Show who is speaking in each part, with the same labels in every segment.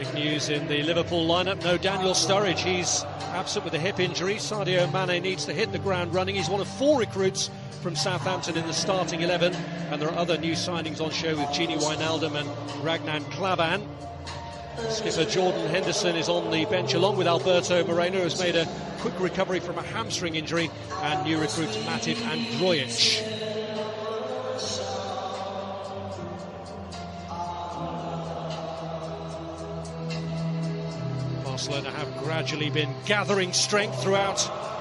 Speaker 1: Big news in the Liverpool lineup. No Daniel Sturridge. He's absent with a hip injury. Sadio Mane needs to hit the ground running. He's one of 4 recruits from Southampton in the starting 11. And there are other new signings on show with Gini Wijnaldum and Ragnar Klavan. Skipper Jordan Henderson is on the bench along with Alberto Moreno, who's made a quick recovery from a hamstring injury, and new recruits Matip and Drojic. Barcelona have gradually been gathering strength throughout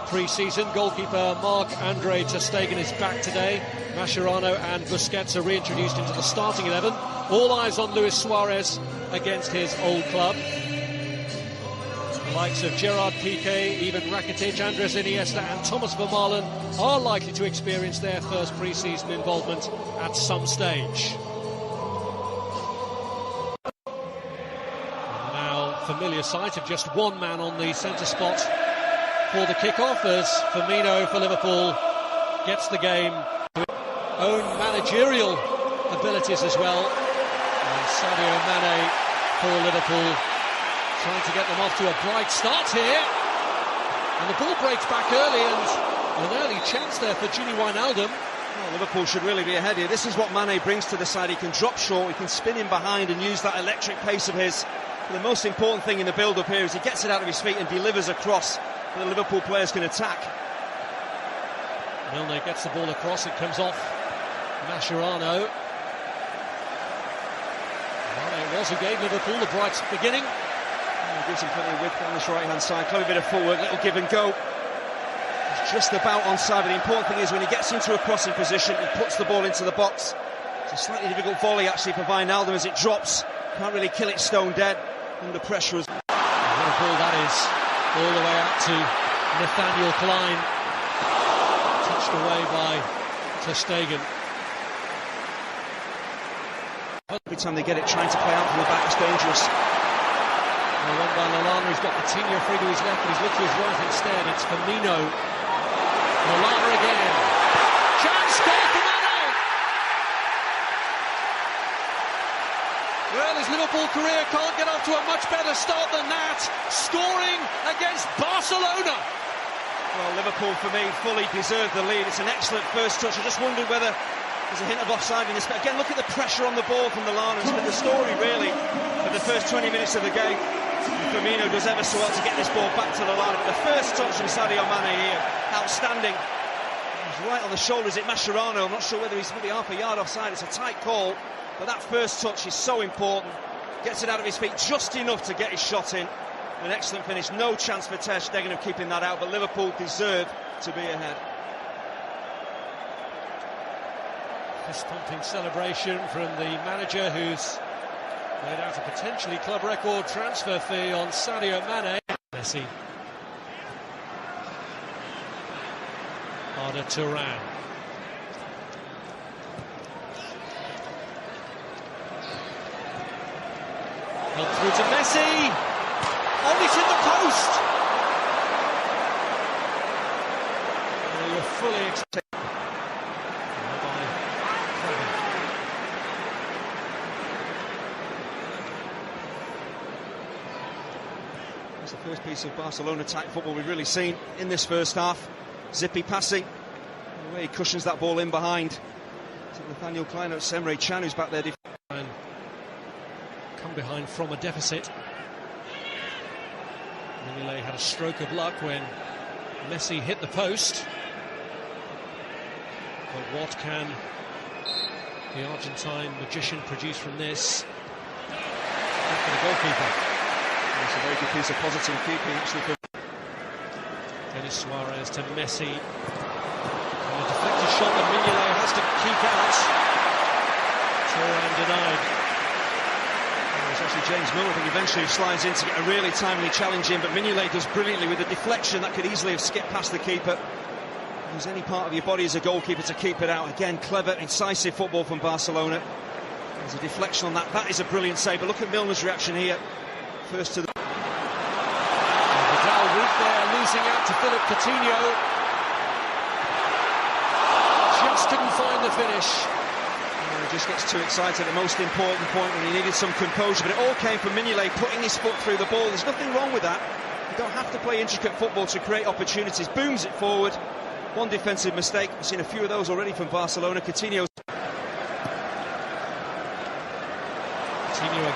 Speaker 1: pre-season. Goalkeeper Marc-Andre ter Stegen is back today. Mascherano and Busquets are reintroduced into the starting 11. All eyes on Luis Suarez against his old club. The likes of Gerard Piqué, Ivan Rakitic, Andres Iniesta and Thomas Vermaelen are likely to experience their first pre-season involvement at some stage. And now, familiar sight of just one man on the centre spot for the kick-off as Firmino for Liverpool gets the game to his own managerial abilities as well. And Sadio Mane for Liverpool trying to get them off to a bright start here. And the ball breaks back early, and an early chance there for Gini Wijnaldum.
Speaker 2: Well, Liverpool should really be ahead here. This is what Mane brings to the side. He can drop short, he can spin in behind and use that electric pace of his. But the most important thing in the build-up here is he gets it out of his feet and delivers across so the Liverpool players can attack.
Speaker 1: Milner gets the ball across, it comes off Mascherano. It was who gave Liverpool the bright beginning.
Speaker 2: He gives him plenty of width on this right-hand side. Clever bit of footwork, little give and go. He's just about onside, but the important thing is when he gets into a crossing position, he puts the ball into the box. It's a slightly difficult volley actually for Wijnaldum as it drops. Can't really kill it stone dead under pressure.
Speaker 1: What a ball that is. All the way out to Nathaniel Klein. Touched away by ter Stegen.
Speaker 2: Every time they get it, trying to play out from the back is dangerous.
Speaker 1: Well, run by Lallana, he's got Coutinho free to his left, but he's looked to his right instead. It's Firmino. Lallana again. Chance, goal for Mane! Well, his Liverpool career can't get off to a much better start than that. Scoring against Barcelona.
Speaker 2: Well, Liverpool, for me, fully deserved the lead. It's an excellent first touch. I just wondered whether there's a hint of offside in this. But again, look at the pressure on the ball from Lallana. It's been the story, really, for the first 20 minutes of the game. Firmino does ever so well to get this ball back to Lallana. But the first touch from Sadio Mane here, outstanding. He's right on the shoulders at Mascherano. I'm not sure whether he's maybe half a yard offside. It's a tight call. But that first touch is so important. Gets it out of his feet just enough to get his shot in. An excellent finish. No chance for ter Stegen of keeping that out. But Liverpool deserve to be ahead.
Speaker 1: Fist-pumping celebration from the manager, who's made out a potentially club record transfer fee on Sadio Mane. Messi. Arda Turan. Held through to Messi. Oh, it's in the post. Oh, you're fully expecting.
Speaker 2: It's the first piece of Barcelona type football we've really seen in this first half. Zippy passing, the way he cushions that ball in behind to Nathaniel Klein. It's Emre Can who's back there.
Speaker 1: Come behind from a deficit. Mignolet had a stroke of luck when Messi hit the post. But what can the Argentine magician produce from this? Back to the goalkeeper.
Speaker 2: It's a very good piece of positive keeping actually for
Speaker 1: Denis Suarez to Messi. And a deflected shot that Mignolet has to keep out. Turan denied.
Speaker 2: It's actually James Milner, I think, eventually slides in to get a really timely challenge in, but Mignolet does brilliantly with a deflection that could easily have skipped past the keeper. Use any part of your body as a goalkeeper to keep it out. Again, clever, incisive football from Barcelona. There's a deflection on that. That is a brilliant save, but look at Milner's reaction here. First to the...
Speaker 1: Vidal weak there, losing out to Philippe Coutinho. Just couldn't find the finish.
Speaker 2: just gets too excited at the most important point when he needed some composure, but it all came from Mignolet putting his foot through the ball. There's nothing wrong with that. You don't have to play intricate football to create opportunities. Booms it forward. One defensive mistake. We've seen a few of those already from Barcelona. Coutinho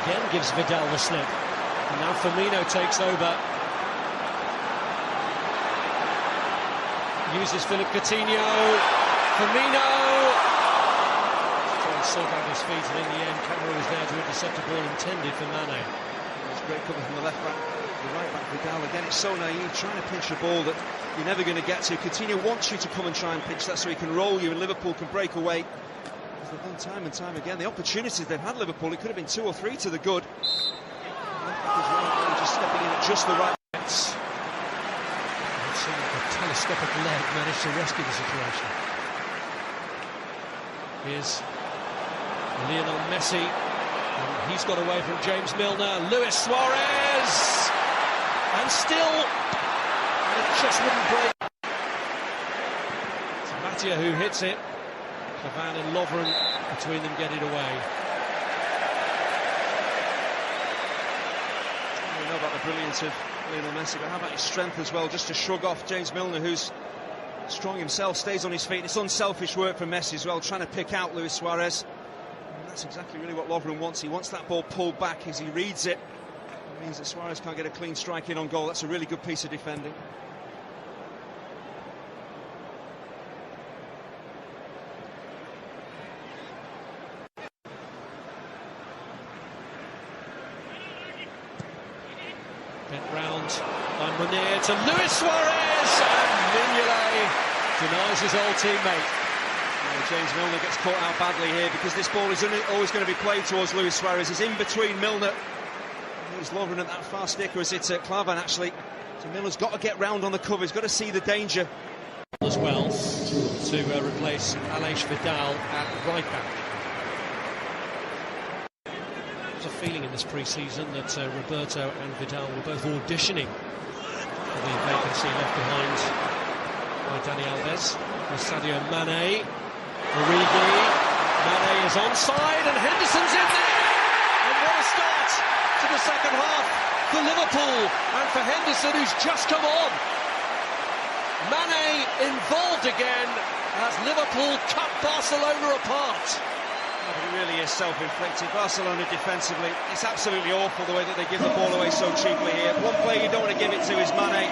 Speaker 1: again gives Vidal the slip. And now Firmino takes over. Uses Philippe Coutinho. Firmino trying to sort out his feet, and in the end Camara was there to intercept a ball intended for Mane.
Speaker 2: It's great cover from the left back, the right back Vidal. Again, it's so naive, trying to pinch a ball that you're never going to get to. Coutinho wants you to come and try and pinch that so he can roll you, and Liverpool can break away. As they've done time and time again, the opportunities they've had, Liverpool, it could have been 2 or 3 to the good. Left back is right, just stepping in at just the right.
Speaker 1: Telescopic leg managed to rescue the situation. Here's Lionel Messi, and he's got away from James Milner. Luis Suarez, and still, and it just wouldn't break. It's Matia who hits it. Cavan and Lovren between them get it away.
Speaker 2: I don't know about the brilliance of Lionel Messi, but how about his strength as well, just to shrug off James Milner, who's strong himself, stays on his feet. It's unselfish work from Messi as well, trying to pick out Luis Suarez. And that's exactly really what Lovren wants. He wants that ball pulled back as he reads it. It means that Suarez can't get a clean strike in on goal. That's a really good piece of defending.
Speaker 1: Bent round by Munir to Luis Suarez, and Mignolet denies his old teammate.
Speaker 2: James Milner gets caught out badly here because this ball is always going to be played towards Luis Suarez. He's in between Milner. Here's Lovren at that far stick, or is it Clavan actually? So Milner's got to get round on the cover, he's got to see the danger.
Speaker 1: As well to replace Aleix Vidal at right back. A feeling in this pre-season that Roberto and Vidal were both auditioning for the vacancy left behind by Dani Alves. With Sadio Mane, Origi, Mane is onside and Henderson's in there! And what a start to the second half for Liverpool and for Henderson, who's just come on. Mane involved again as Liverpool cut Barcelona apart.
Speaker 2: It really is self-inflicted. Barcelona defensively, it's absolutely awful the way that they give the ball away so cheaply here. One player you don't want to give it to is Mane.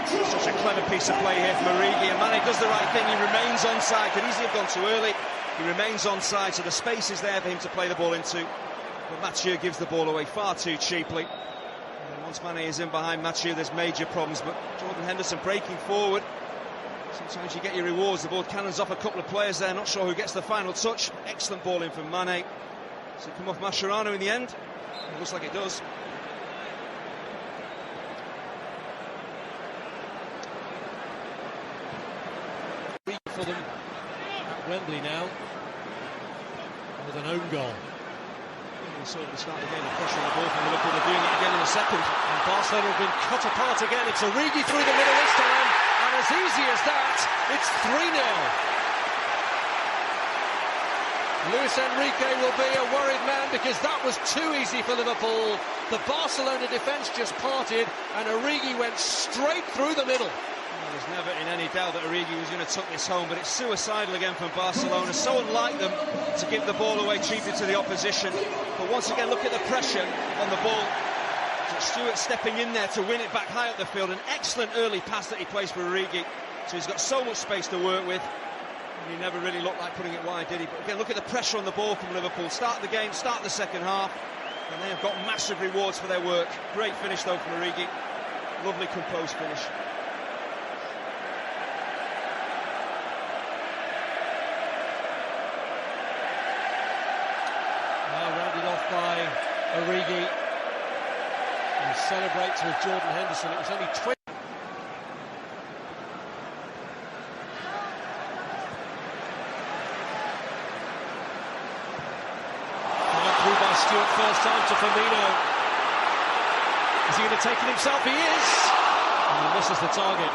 Speaker 2: Such a clever piece of play here from Origi, and Mane does the right thing. He remains onside. Could easily have gone too early. He remains onside, so the space is there for him to play the ball into. But Mathieu gives the ball away far too cheaply. And then once Mane is in behind Mathieu, there's major problems. But Jordan Henderson breaking forward. Sometimes you get your rewards. The ball cannons off a couple of players there. Not sure who gets the final touch. Excellent ball in from Mane. Does it come off Mascherano in the end? It looks like it does.
Speaker 1: For them at Wembley now with an own goal.
Speaker 2: We saw at the start of the game the pressure on the ball from Liverpool. They're doing it again in the second.
Speaker 1: And Barcelona have been cut apart again. It's Origi through the middle this time. And as easy as that, it's 3-0. Luis Enrique will be a worried man because that was too easy for Liverpool. The Barcelona defence just parted and Origi went straight through the middle.
Speaker 2: There was never in any doubt that Origi was going to tuck this home, but it's suicidal again from Barcelona. So unlike them to give the ball away cheaply to the opposition. But once again, look at the pressure on the ball. Stewart stepping in there to win it back high up the field. An excellent early pass that he plays for Origi. So he's got so much space to work with. And he never really looked like putting it wide, did he? But again, look at the pressure on the ball from Liverpool. Start the game, start the second half. And they have got massive rewards for their work. Great finish, though, from Origi. Lovely composed finish.
Speaker 1: Now rounded off by Origi. He celebrates with Jordan Henderson. It was only 20. Through by Stewart first time to Firmino. Is he going to take it himself? He is! And he misses the target.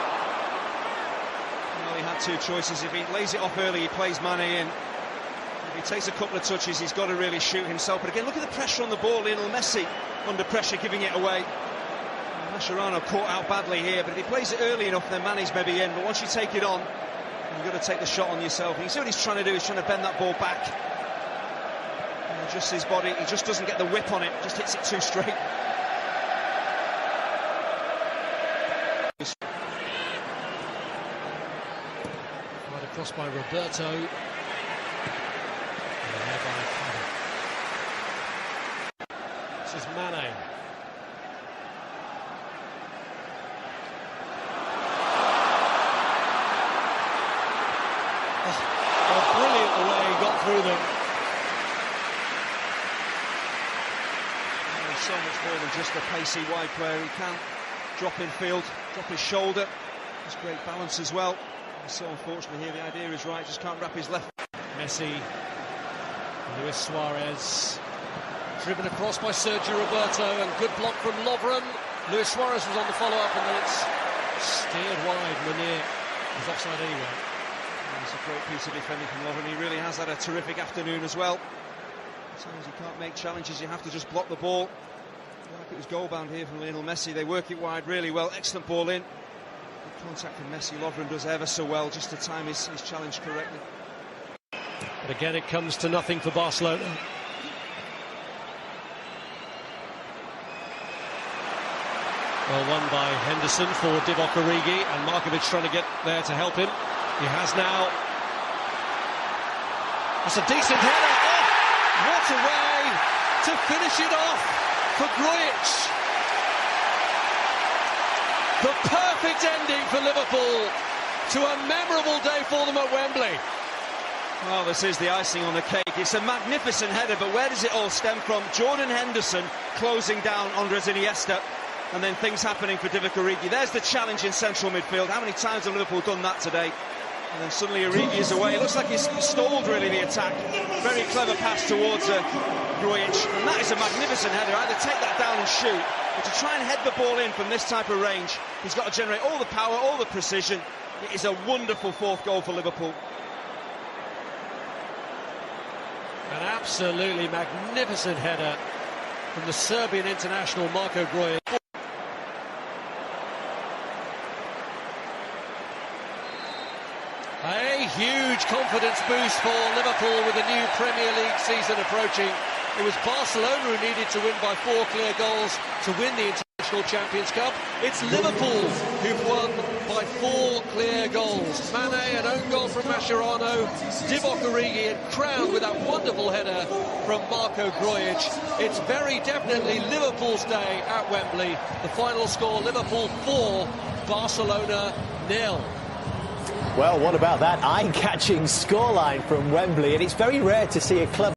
Speaker 2: Well, he had two choices. If he lays it off early, he plays Mane in. If He takes a couple of touches, he's got to really shoot himself. But again, look at the pressure on the ball. Lionel Messi under pressure, giving it away. Mascherano caught out badly here, but if he plays it early enough, then Mane's maybe in. But once you take it on, you've got to take the shot on yourself. And you see what he's trying to do, he's trying to bend that ball back. And adjust his body, he just doesn't get the whip on it, just hits it too straight.
Speaker 1: Right across by Roberto. This is Mane. Brilliant the way he got through them.
Speaker 2: He's so much more than just a pacey wide player. He can drop in field, drop his shoulder. There's great balance as well. It's so unfortunate here, the idea is right, just can't wrap his left.
Speaker 1: Messi, Luis Suarez, driven across by Sergio Roberto, and good block from Lovren. Luis Suarez was on the follow-up, and then it's steered wide. Meunier was offside anyway.
Speaker 2: It's a great piece of defending from Lovren. He really has had a terrific afternoon as well. Sometimes you can't make challenges, you have to just block the ball. Like it was goal-bound here from Lionel Messi. They work it wide really well. Excellent ball in. Good contact from Messi. Lovren does ever so well just to time his challenge correctly.
Speaker 1: But again, it comes to nothing for Barcelona. Well, won by Henderson for Divock Origi, and Markovic trying to get there to help him. He has now. That's a decent header. Oh, what a way to finish it off for Grujic. The perfect ending for Liverpool to a memorable day for them at Wembley.
Speaker 2: Well, this is the icing on the cake. It's a magnificent header, but where does it all stem from? Jordan Henderson closing down Andres Iniesta, and then things happening for Divock Origi. There's the challenge in central midfield. How many times have Liverpool done that today? And then suddenly Origi is away. It looks like he's stalled, really, the attack. Very clever pass towards Grujic. And that is a magnificent header. Either take that down and shoot, but to try and head the ball in from this type of range, he's got to generate all the power, all the precision. It is a wonderful fourth goal for Liverpool.
Speaker 1: An absolutely magnificent header from the Serbian international Marko Grujic. A huge confidence boost for Liverpool with a new Premier League season approaching. It was Barcelona who needed to win by 4 clear goals to win the International Champions Cup. It's Liverpool who've won by 4 clear goals. Mane, an own goal from Mascherano, Divock Origi, and crowned with that wonderful header from Marko Grujic. It's very definitely Liverpool's day at Wembley. The final score, Liverpool 4, Barcelona 0.
Speaker 3: Well, what about that eye-catching scoreline from Wembley? And it's very rare to see a club